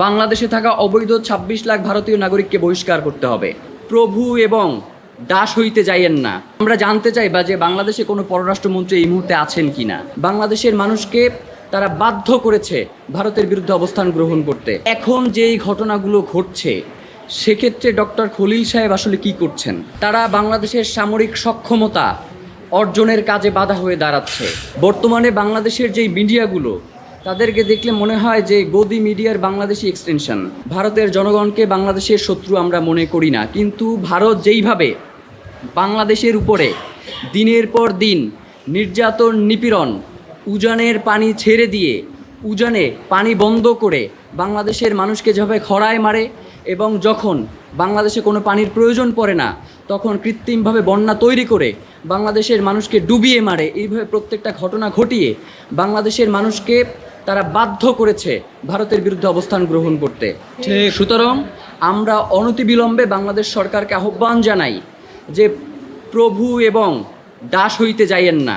বাংলাদেশে থাকা অবৈধ ২৬ লাখ ভারতীয় নাগরিককে বহিষ্কার করতে হবে। প্রভু এবং দাস হইতে যাইয়েন না। আমরা জানতে চাই যে বাংলাদেশে কোনো পররাষ্ট্রমন্ত্রী এই মুহূর্তে আছেন কিনা। বাংলাদেশের মানুষকে তারা বাধ্য করেছে ভারতের বিরুদ্ধে অবস্থান গ্রহণ করতে। এখন যেই ঘটনাগুলো ঘটছে সেক্ষেত্রে ডক্টর খলিল সাহেব আসলে কি করছেন? তারা বাংলাদেশের সামরিক সক্ষমতা অর্জনের কাজে বাধা হয়ে দাঁড়াচ্ছে। বর্তমানে বাংলাদেশের যেই মিডিয়াগুলো তাদেরকে দেখলে মনে হয় যে গদি মিডিয়ার বাংলাদেশি এক্সটেনশন। ভারতের জনগণকে বাংলাদেশের শত্রু আমরা মনে করি না, কিন্তু ভারত যেইভাবে বাংলাদেশের উপরে দিনের পর দিন নির্যাতন নিপীড়ন, উজানের পানি ছেড়ে দিয়ে উজানে পানি বন্ধ করে বাংলাদেশের মানুষকে যেভাবে খরায় মারে এবং যখন বাংলাদেশে কোনো পানির প্রয়োজন পড়ে না তখন কৃত্রিমভাবে বন্যা তৈরি করে বাংলাদেশের মানুষকে ডুবিয়ে মারে, এইভাবে প্রত্যেকটা ঘটনা ঘটিয়ে বাংলাদেশের মানুষকে তারা বাধ্য করেছে ভারতের বিরুদ্ধে অবস্থান গ্রহণ করতে। সুতরাং আমরা অনতিবিলম্বে বাংলাদেশ সরকারকে আহ্বান জানাই যে প্রভু এবং দাস হইতে যাইয়েন না।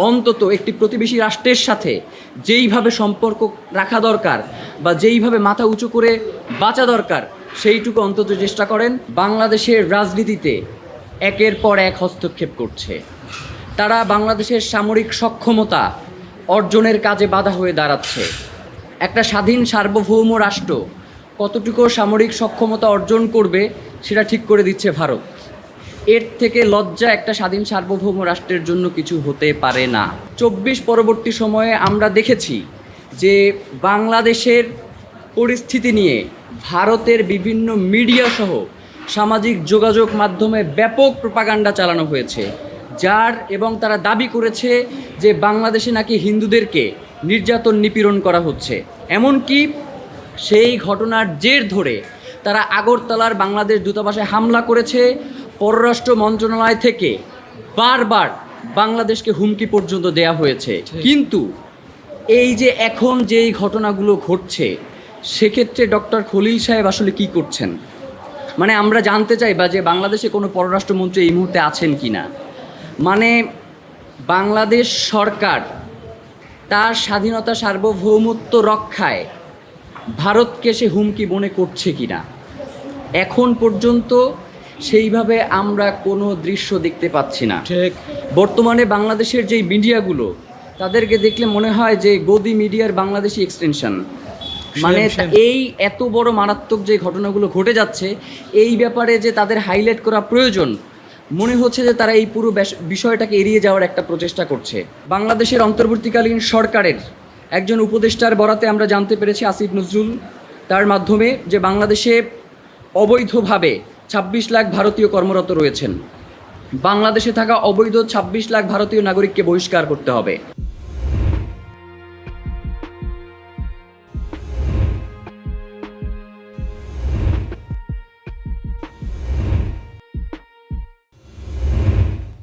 অন্তত একটি প্রতিবেশী রাষ্ট্রের সাথে যেইভাবে সম্পর্ক রাখা দরকার বা যেইভাবে মাথা উঁচু করে বাঁচা দরকার সেইটুকু অন্তত চেষ্টা করেন। বাংলাদেশের রাজনীতিতে একের পর এক হস্তক্ষেপ করছে। তারা বাংলাদেশের সামরিক সক্ষমতা অর্জনের কাজে বাধা হয়ে দাঁড়াচ্ছে। একটা স্বাধীন সার্বভৌম রাষ্ট্র কতটুকু সামরিক সক্ষমতা অর্জন করবে সেটা ঠিক করে দিচ্ছে ভারত। এর থেকে লজ্জা একটা স্বাধীন সার্বভৌম রাষ্ট্রের জন্য কিছু হতে পারে না। ২৪ পরবর্তী সময়ে আমরা দেখেছি যে বাংলাদেশের পরিস্থিতি নিয়ে ভারতের বিভিন্ন মিডিয়া সহ সামাজিক যোগাযোগ মাধ্যমে ব্যাপক প্রোপাগান্ডা চালানো হয়েছে, যার এবং তারা দাবি করেছে যে বাংলাদেশে নাকি হিন্দুদেরকে নির্যাতন নিপীড়ন করা হচ্ছে। এমনকি সেই ঘটনার জের ধরে তারা আগরতলার বাংলাদেশ দূতাবাসে হামলা করেছে। পররাষ্ট্র মন্ত্রণালয় থেকে বারবার বাংলাদেশকে হুমকি পর্যন্ত দেয়া হয়েছে। কিন্তু এই যে এখন যেই ঘটনাগুলো ঘটছে সেক্ষেত্রে ডক্টর খলিল সাহেব আসলে কি করছেন? মানে আমরা জানতে চাই যে বাংলাদেশে কোনো পররাষ্ট্রমন্ত্রী এই মুহূর্তে আছেন কিনা। মানে বাংলাদেশ সরকার তার স্বাধীনতা সার্বভৌমত্ব রক্ষায় ভারতকে সে হুমকি মনে করছে কিনা এখন পর্যন্ত সেইভাবে আমরা কোনো দৃশ্য দেখতে পাচ্ছি না। ঠিক। বর্তমানে বাংলাদেশের যেই মিডিয়াগুলো তাদেরকে দেখলে মনে হয় যে গদি মিডিয়ার বাংলাদেশি এক্সটেনশন। মানে এই এত বড় মারাত্মক যে ঘটনাগুলো ঘটে যাচ্ছে এই ব্যাপারে যে তাদের হাইলাইট করা প্রয়োজন মনে হচ্ছে যে তারা এই পুরো বিষয়টাকে এড়িয়ে যাওয়ার একটা প্রচেষ্টা করছে। বাংলাদেশের অন্তর্বর্তীকালীন সরকারের একজন উপদেষ্টার বরাতে আমরা জানতে পেরেছি আসিফ নজরুল তার মাধ্যমে যে বাংলাদেশে অবৈধভাবে ২৬ লাখ ভারতীয় কর্মরত রয়েছেন। বাংলাদেশে থাকা অবৈধ ২৬ লাখ ভারতীয় নাগরিককে বহিষ্কার করতে হবে।